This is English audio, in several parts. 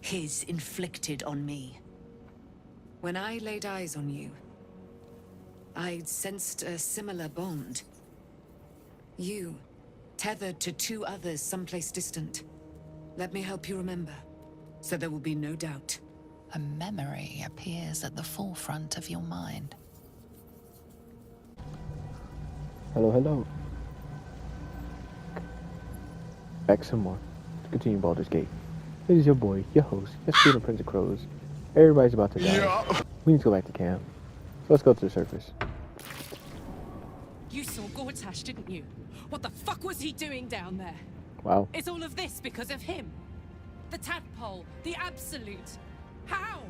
his inflicted on me. When I laid eyes on you, I sensed a similar bond. You, tethered to two others someplace distant. Let me help you remember, so there will be no doubt. A memory appears at the forefront of your mind. Hello, hello. Back some more. Let's continue Baldur's Gate. This is your boy, your host, your student Prince of Crows. Everybody's about to die. Yeah. We need to go back to camp. So let's go to the surface. You saw Gortash, didn't you? What the fuck was he doing down there? Wow. Is all of this because of him? The tadpole, the absolute. How?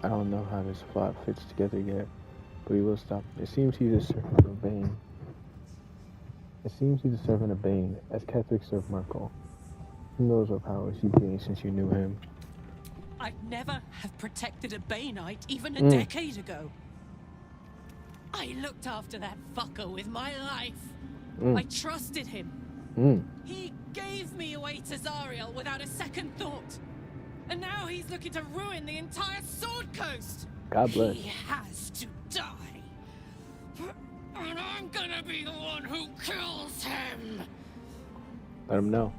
I don't know how this plot fits together yet, but we will stop. It seems he's a servant of Bane. As Catholics serve Marco. Who knows what powers he gained since you knew him? I'd never have protected a Baneite even a decade ago. I looked after that fucker with my life. I trusted him. He gave me away to Zariel without a second thought. And now he's looking to ruin the entire Sword Coast. God bless. He has to die. And I'm gonna be the one who kills him. Let him know.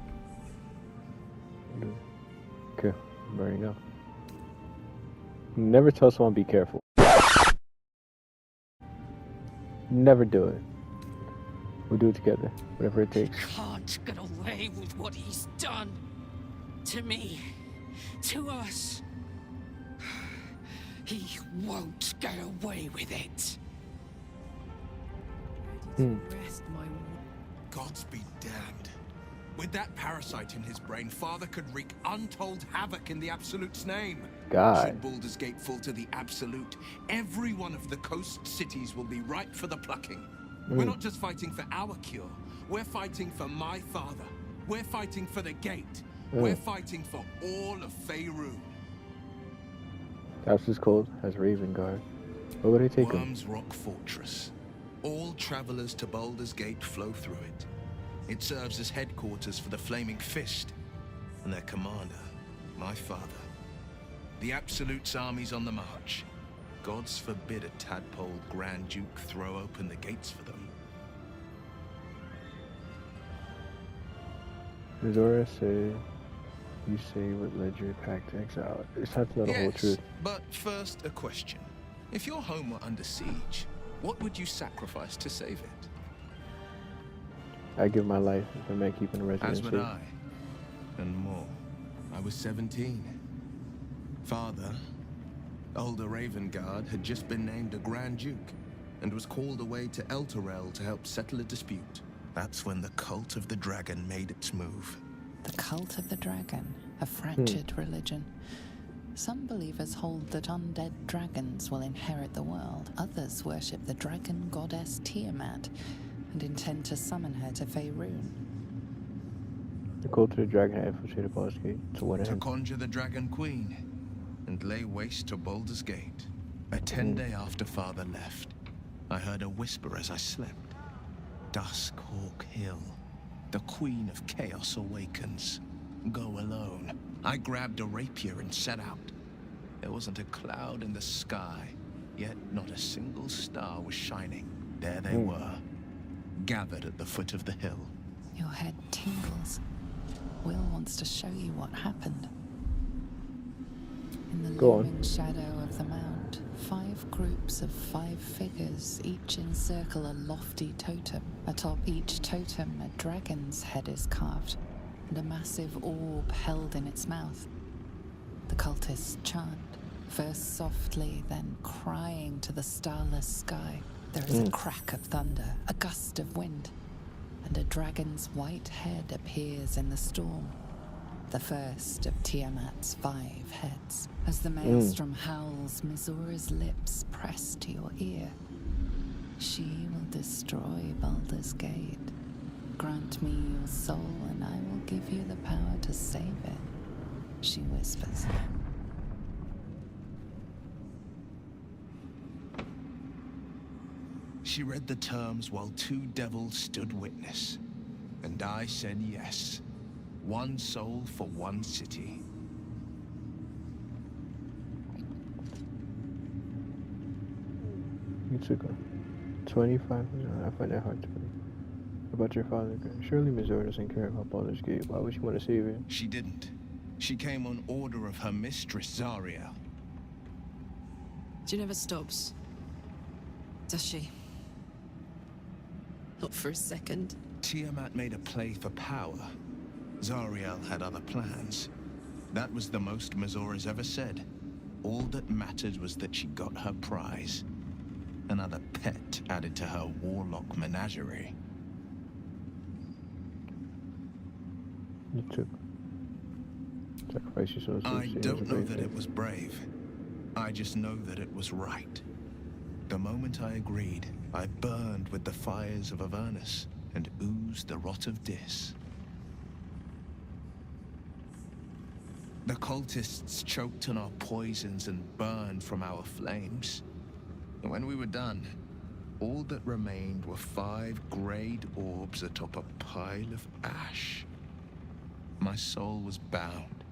Okay, burning up. Never tell someone be careful. Never do it. We'll do it together, whatever it takes. He can't get away with what he's done. To me. To us. He won't get away with it. Rest my... Gods be damned. With that parasite in his brain, Father could wreak untold havoc in the Absolute's name. God. Should Baldur's Gate fall to the Absolute, every one of the coast cities will be ripe for the plucking. We're not just fighting for our cure. We're fighting for my father. We're fighting for the Gate. We're fighting for all of Faerun. House is cold, has Raven Guard. Where would I take him? Worm's Rock Fortress. All travelers to Baldur's Gate flow through it. It serves as headquarters for the Flaming Fist and their commander, my father. The Absolute's armies on the march. Gods forbid a tadpole Grand Duke throw open the gates for them. Mizora said, you say what led your pack to exile. It's time to know the whole truth. But first, a question. If your home were under siege, what would you sacrifice to save it? I'd give my life if it meant keeping the residents As would I. And more. I was 17. Father, older Ravengard, had just been named a Grand Duke and was called away to Elturel to help settle a dispute. That's when the Cult of the Dragon made its move. The Cult of the Dragon, a fractured religion. Some believers hold that undead dragons will inherit the world. Others worship the dragon goddess Tiamat and intend to summon her to Faerun. The Cult of the Dragon had infiltrated Baldur's Gate. To what end? To conjure the Dragon Queen and lay waste to Baldur's Gate. A 10-day after Father left, I heard a whisper as I slept. Duskhawk Hill. The Queen of Chaos awakens. Go alone. I grabbed a rapier and set out. There wasn't a cloud in the sky, yet not a single star was shining. There they were, gathered at the foot of the hill. Your head tingles. Will wants to show you what happened. In the looming shadow of the mound, 5 groups of 5 figures each encircle a lofty totem. Atop each totem, a dragon's head is carved, and a massive orb held in its mouth. The cultists chant, first softly, then crying to the starless sky. There is a crack of thunder, a gust of wind, and a dragon's white head appears in the storm. The first of Tiamat's 5 heads. As the maelstrom howls, Mizora's lips press to your ear. She will destroy Baldur's Gate. Grant me your soul, and I will give you the power to save it, she whispers. She read the terms while 2 devils stood witness, and I said yes. One soul for one city. You took a 25. I find that hard to believe. About your father, surely Missouri doesn't care about Baldur's Gate. Why would she want to save it? She didn't. She came on order of her mistress, Zariel. She never stops, does she? Not for a second. Tiamat made a play for power. Zariel had other plans. That was the most Mazora's ever said. All that mattered was that she got her prize. Another pet added to her warlock menagerie. You took sacrifice yourself. I don't know that it was brave. I just know that it was right. The moment I agreed, I burned with the fires of Avernus and oozed the rot of Dis. The cultists choked on our poisons and burned from our flames. And when we were done, all that remained were 5 grayed orbs atop a pile of ash. My soul was bound,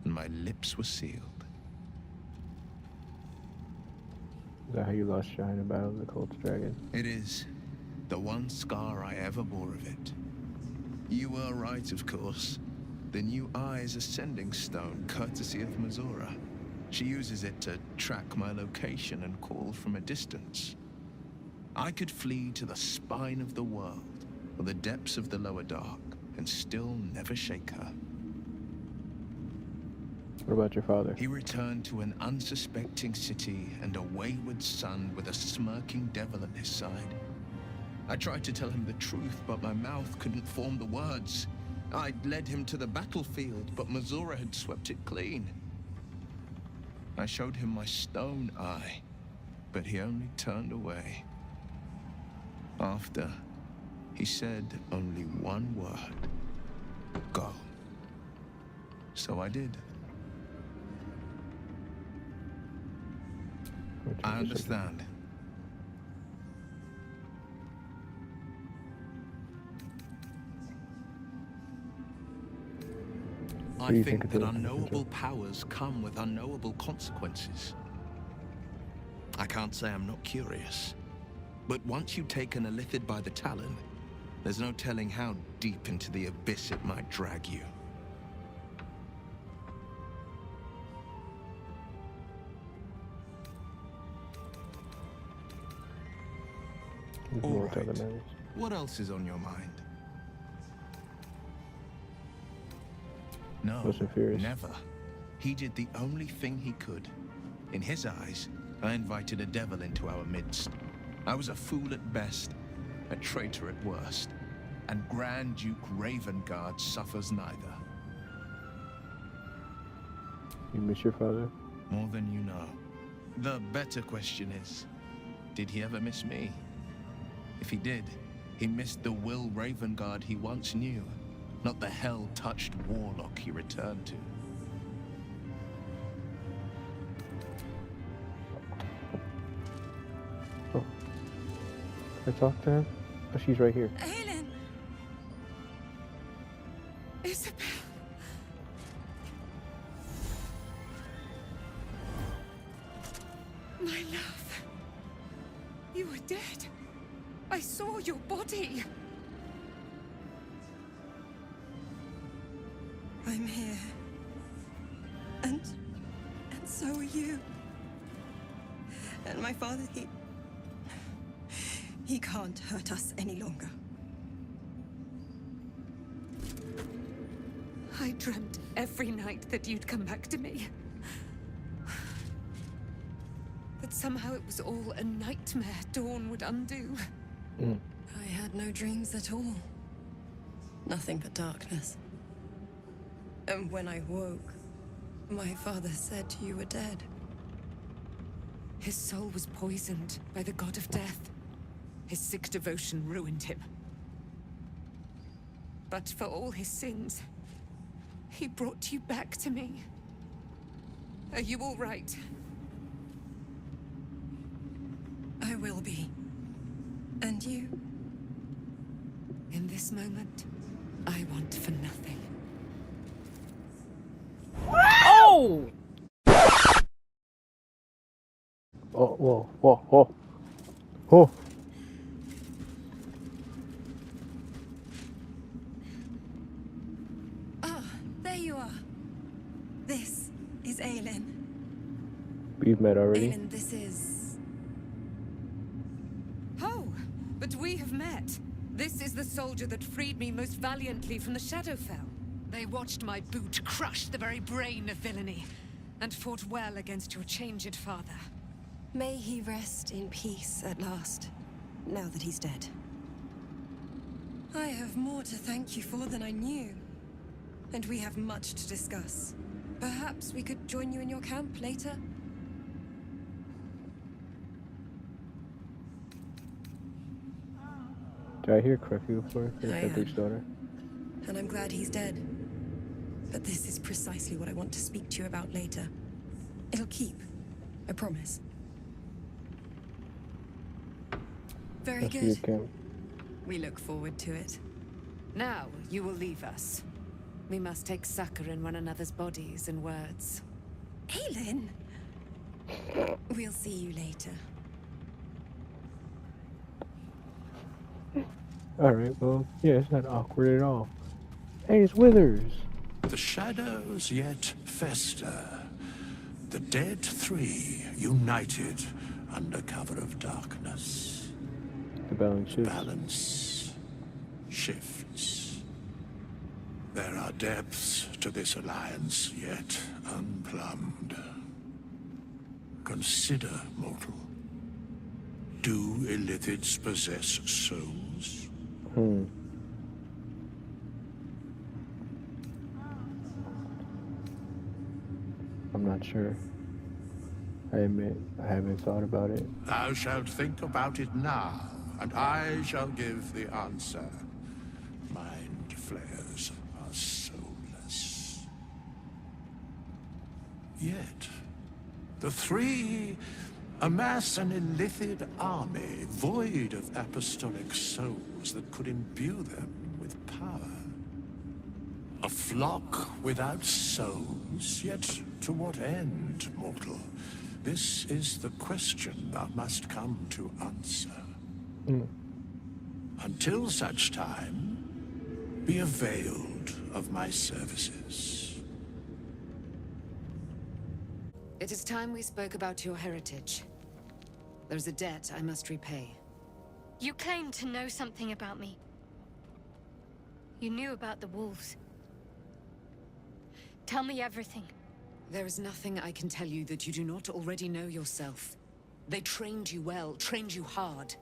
and my lips were sealed. Is that how you lost your eye in the battle of the Colt's dragon? It is. The one scar I ever bore of it. You were right, of course. The new eye is a sending stone, courtesy of Mazora. She uses it to track my location and call from a distance. I could flee to the spine of the world, or the depths of the lower dark, and still never shake her. What about your father? He returned to an unsuspecting city and a wayward son with a smirking devil at his side. I tried to tell him the truth, but my mouth couldn't form the words. I'd led him to the battlefield, but Mazora had swept it clean. I showed him my stone eye, but he only turned away. After, he said only one word. Go. So I did. I understand. I think that unknowable powers come with unknowable consequences. I can't say I'm not curious, but once you take an illithid by the talon, there's no telling how deep into the abyss it might drag you. All right. What else is on your mind? No, never. He did the only thing he could. In his eyes, I invited a devil into our midst. I was a fool at best, a traitor at worst, and Grand Duke Ravengard suffers neither. You miss your father? More than you know. The better question is, did he ever miss me? If he did, he missed the Will Ravengard he once knew, not the hell-touched warlock he returned to. Oh. Can I talk to him? Oh, she's right here. Aelin! Isabel! My love. You were dead. I saw your body. I'm here. And so are you. And my father, he can't hurt us any longer. I dreamt every night that you'd come back to me. But somehow it was all a nightmare Dawn would undo. I had no dreams at all. Nothing but darkness. And when I woke, my father said you were dead. His soul was poisoned by the god of death. His sick devotion ruined him. But for all his sins, he brought you back to me. Are you all right? I will be. And you? In this moment, I want for nothing. Oh, whoa, whoa, whoa, whoa. Ah, there you are. This is Aelin. We've met already. Aelin, this is... Oh, but we have met. This is the soldier that freed me most valiantly from the Shadowfell. They watched my boot crush the very brain of villainy, and fought well against your changed father. May he rest in peace at last, now that he's dead. I have more to thank you for than I knew. And we have much to discuss. Perhaps we could join you in your camp later? Did I hear correctly before? I Edward's am. daughter. And I'm glad he's dead. But this is precisely what I want to speak to you about later. It'll keep. I promise. Very That's good. your camp. We look forward to it. Now you will leave us. We must take succor in one another's bodies and words. Aelin! We'll see you later. Alright, well, yeah, it's not awkward at all. Hey, it's Withers. The shadows yet fester. The dead three united under cover of darkness. The balance shifts. Balance shifts. There are depths to this alliance yet unplumbed. Consider, mortal. Do illithids possess souls? I'm not sure. I admit, I haven't thought about it. Thou shalt think about it now, and I shall give the answer. Mind flayers are soulless. Yet, the three amass an illithid army void of apostolic souls that could imbue them with power. A flock without souls, yet to what end, mortal? This is the question thou must come to answer. Until such time, be availed of my services. It is time we spoke about your heritage. There's a debt I must repay. You claimed to know something about me. You knew about the wolves. Tell me everything. There is nothing I can tell you that you do not already know yourself. They trained you well, trained you hard.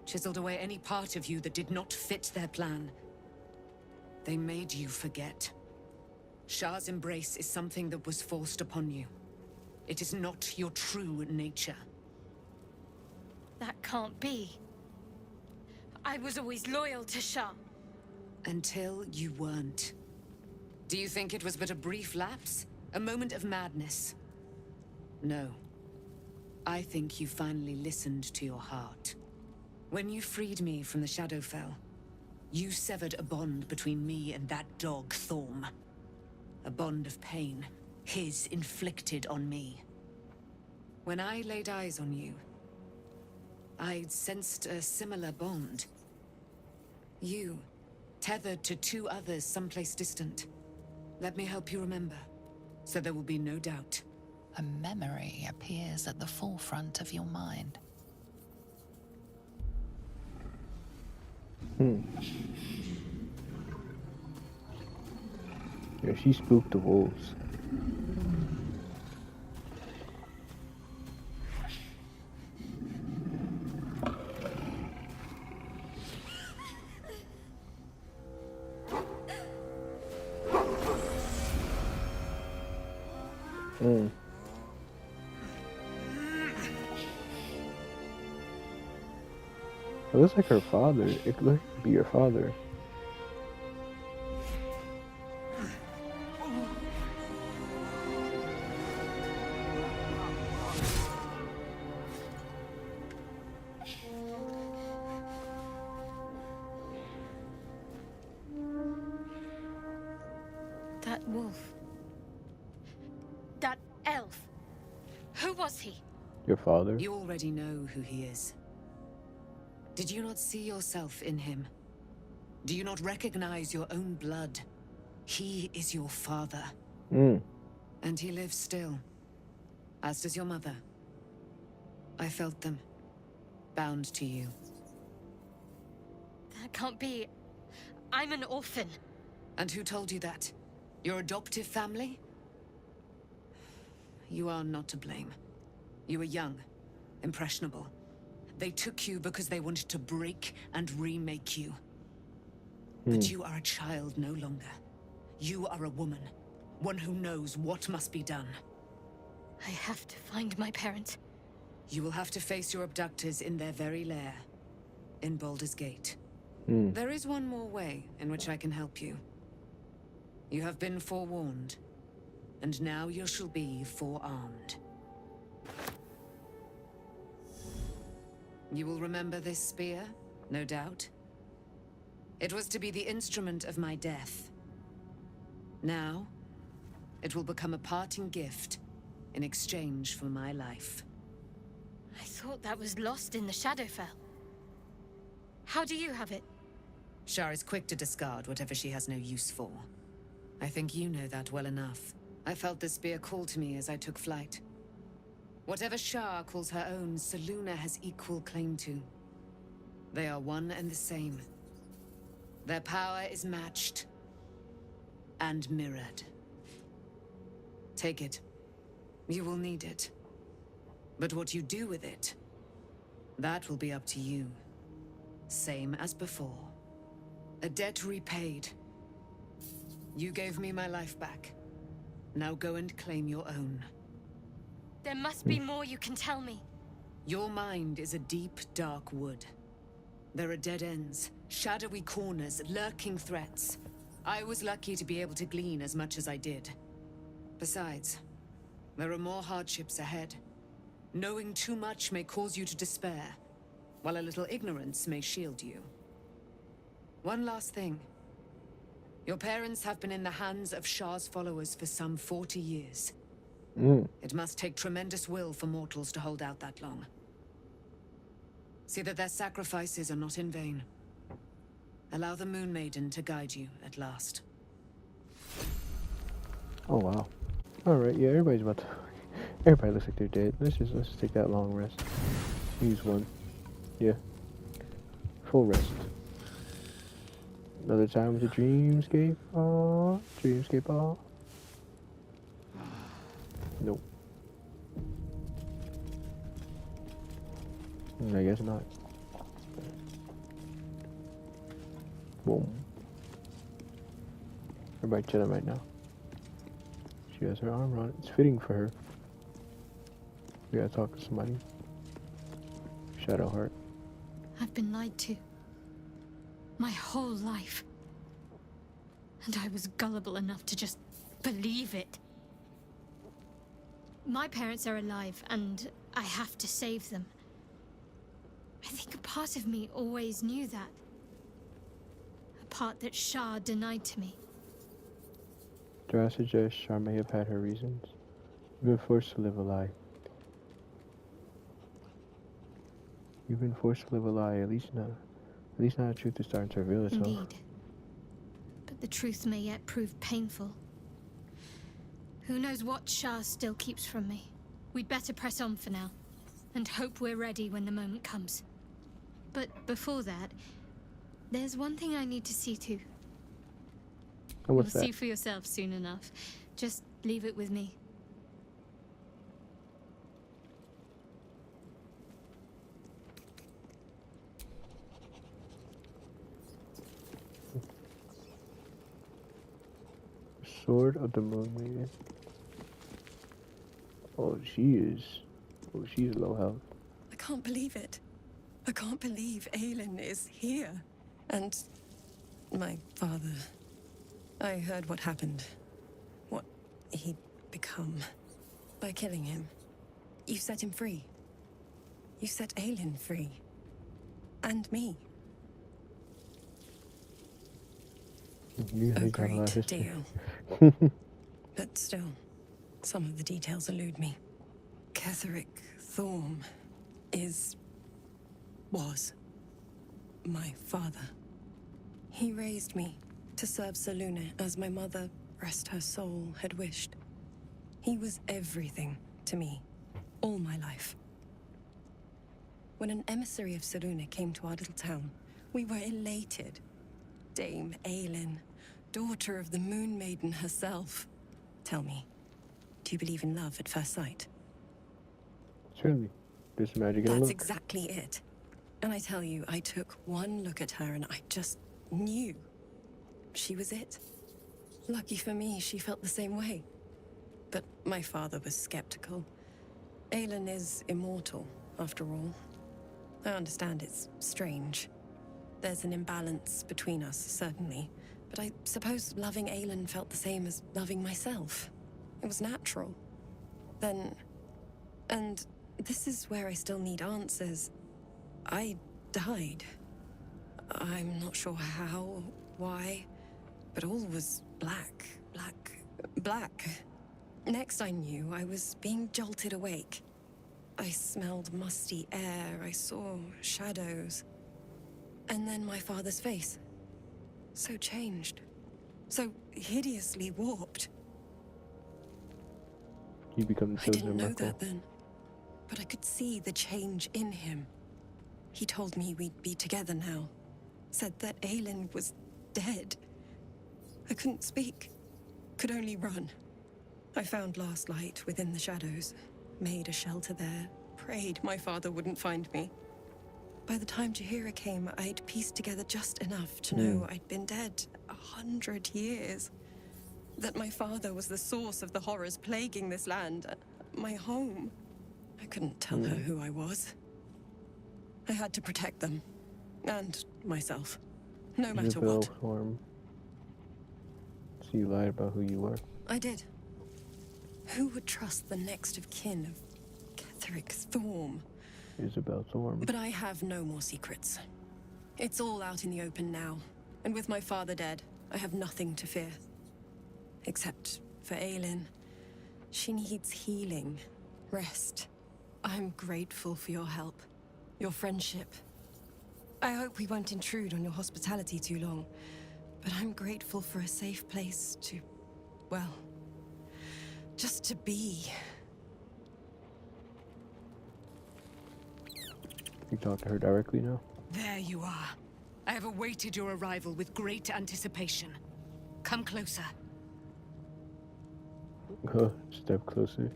Chiseled away any part of you that did not fit their plan. They made you forget. Shah's embrace is something that was forced upon you. It is not your true nature. That can't be. I was always loyal to Shah. Until you weren't. Do you think it was but a brief lapse? A moment of madness? No. I think you finally listened to your heart. When you freed me from the Shadowfell, you severed a bond between me and that dog, Thorm. A bond of pain, his inflicted on me. When I laid eyes on you, I sensed a similar bond. You, tethered to two others someplace distant. Let me help you remember, so there will be no doubt. A memory appears at the forefront of your mind. Yeah, she spooked the wolves. It looks like her father. It looks to be your father. That wolf. That elf. Who was he? Your father? You already know who he is. Did you not see yourself in him? Do you not recognize your own blood? He is your father. And he lives still. As does your mother. I felt them. Bound to you. That can't be. I'm an orphan. And who told you that? Your adoptive family? You are not to blame. You were young, impressionable. They took you because they wanted to break and remake you. But you are a child no longer. You are a woman. One who knows what must be done. I have to find my parents. You will have to face your abductors in their very lair. In Baldur's Gate. There is one more way in which I can help you. You have been forewarned. And now you shall be forearmed. You will remember this spear, no doubt. It was to be the instrument of my death. Now, it will become a parting gift in exchange for my life. I thought that was lost in the Shadowfell. How do you have it? Shar is quick to discard whatever she has no use for. I think you know that well enough. I felt the spear call to me as I took flight. Whatever Shar calls her own, Selûne has equal claim to. They are one and the same. Their power is matched and mirrored. Take it. You will need it. But what you do with it, that will be up to you. Same as before. A debt repaid. You gave me my life back. Now go and claim your own. There must be more you can tell me. Your mind is a deep, dark wood. There are dead ends, shadowy corners, lurking threats. I was lucky to be able to glean as much as I did. Besides, there are more hardships ahead. Knowing too much may cause you to despair, while a little ignorance may shield you. One last thing. Your parents have been in the hands of Shar's followers for some 40 years. It must take tremendous will for mortals to hold out that long. See that their sacrifices are not in vain. Allow the Moon Maiden to guide you at last. Oh wow. Alright, yeah, everybody looks like they're dead. Let's just take that long rest. Use one. Yeah. Full rest. Another time with the dreamscape. Aww. Dreamscape, aww. Nope. I guess not. Boom. Everybody chilling right now. She has her arm on it. It's fitting for her. We gotta talk to somebody. Shadowheart. I've been lied to. My whole life. And I was gullible enough to just believe it. My parents are alive, and I have to save them. I think a part of me always knew that. A part that Shar denied to me. Dare I suggest Shar may have had her reasons? You've been forced to live a lie. You've been forced to live a lie, at least now the truth is starting to reveal itself. Indeed. But the truth may yet prove painful. Who knows what Shar still keeps from me? We'd better press on for now, and hope we're ready when the moment comes. But before that, there's one thing I need to see to. And what's You'll that? see for yourself soon enough. Just leave it with me. Sword of the Moon Maiden. Oh, she's low health. I can't believe it. I can't believe Aelin is here. And my father. I heard what happened. What he'd become. By killing him. You set him free. You set Aelin free. And me. A great deal. But still, some of the details elude me. Ketheric Thorm was my father. He raised me to serve Selûne as my mother, rest her soul, had wished. He was everything to me, all my life. When an emissary of Selûne came to our little town, we were elated. Dame Aelin, daughter of the Moon Maiden herself. Tell me, do you believe in love at first sight? Surely. There's magic in a That's look. exactly it. And I tell you, I took one look at her and I just knew. She was it. Lucky for me, she felt the same way. But my father was skeptical. Aelin is immortal, after all. I understand it's strange. There's an imbalance between us, certainly. But I suppose loving Aelin felt the same as loving myself. It was natural. Then... And this is where I still need answers. I died. I'm not sure how, why, but all was black. Next I knew, I was being jolted awake. I smelled musty air, I saw shadows. And then my father's face. So changed. So hideously warped. You become the I chosen didn't know Merkel. that then. But I could see the change in him. He told me we'd be together now. Said that Aelin was dead. I couldn't speak. Could only run. I found last light within the shadows. Made a shelter there. Prayed my father wouldn't find me. By the time Jaheira came, I'd pieced together just enough to know I'd been dead 100 years. That my father was the source of the horrors plaguing this land. My home. I couldn't tell her who I was. I had to protect them. And myself. No matter what. Thorm. So you lied about who you were. I did. Who would trust the next of kin of Ketheric Thorm? Isabel Thorm. But I have no more secrets. It's all out in the open now. And with my father dead, I have nothing to fear. Except for Aelin. She needs healing. Rest. I'm grateful for your help. Your friendship. I hope we won't intrude on your hospitality too long. But I'm grateful for a safe place to... well... just to be. You talk to her directly now? There you are. I have awaited your arrival with great anticipation. Come closer. Step closer.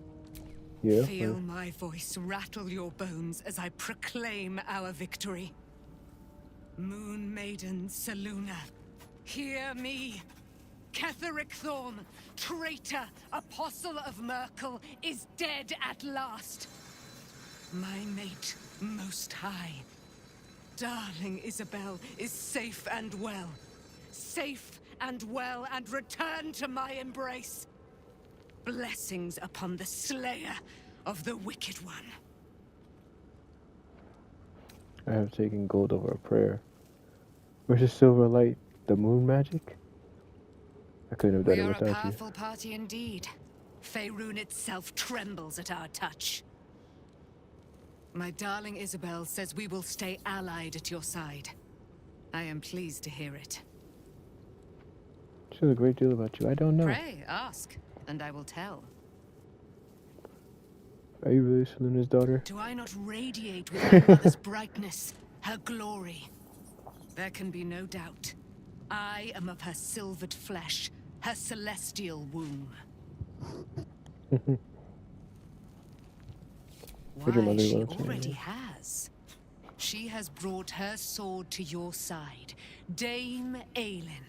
Yeah. Feel my voice rattle your bones as I proclaim our victory. Moon Maiden Selûne, hear me. Ketheric Thorm, traitor, apostle of Merkel, is dead at last. My mate, most high. Darling Isabel is safe and well. Safe and well, and returned to my embrace. Blessings upon the slayer of the wicked one. I have taken gold over a prayer. Where's the silver light? The moon magic? I couldn't have done We it are a without you. powerful party indeed. Faerun itself trembles at our touch. My darling Isabel says we will stay allied at your side. I am pleased to hear it. She knows a great deal about you. I don't know. Pray, ask, and I will tell. Are you really Selûne's daughter? Do I not radiate with my mother's brightness, her glory? There can be no doubt. I am of her silvered flesh, her celestial womb. Would your Why, mother she love to already hear? has. She has brought her sword to your side, Dame Aelin.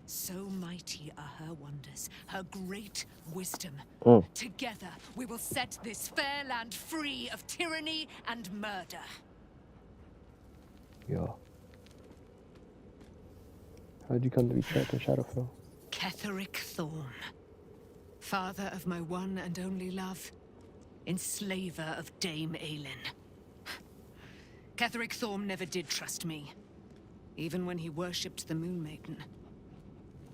So mighty are her wonders, her great wisdom. Together, we will set this fair land free of tyranny and murder. Yeah. How'd you come to be trapped in Shadowfell? Ketheric Thorm, father of my one and only love, enslaver of Dame Aelin. Ketheric Thorm never did trust me, even when he worshipped the Moon Maiden.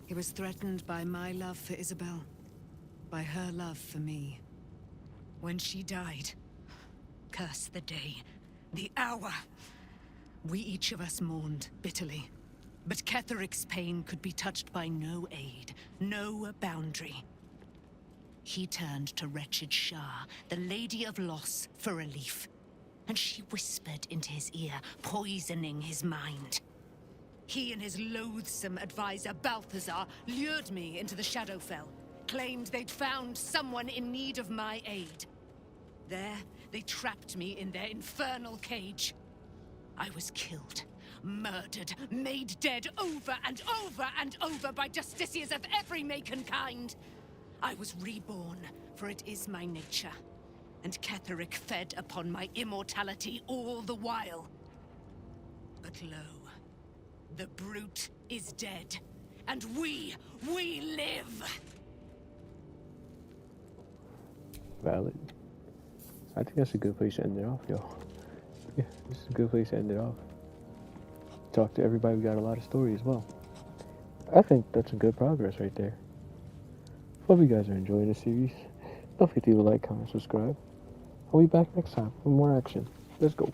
He was threatened by my love for Isabel, by her love for me. When she died, Curse the day, the hour. We each of us mourned bitterly. But Ketheric's pain could be touched by no aid, no boundary. He turned to wretched Shah, the Lady of Loss, for relief. And she whispered into his ear, poisoning his mind. He and his loathsome advisor, Balthazar, lured me into the Shadowfell, claimed they'd found someone in need of my aid. There, they trapped me in their infernal cage. I was killed, murdered, made dead over and over and over by justiciars of every make and kind. I was reborn, for it is my nature. And Ketheric fed upon my immortality all the while. But lo, the brute is dead, and we live! Valid. I think that's a good place to end it off, y'all. Yeah, this is a good place to end it off. Talk to everybody, we got a lot of story as well. I think that's a good progress right there. Hope you guys are enjoying the series. Don't forget to leave a like, comment, subscribe. I'll be back next time with more action. Let's go.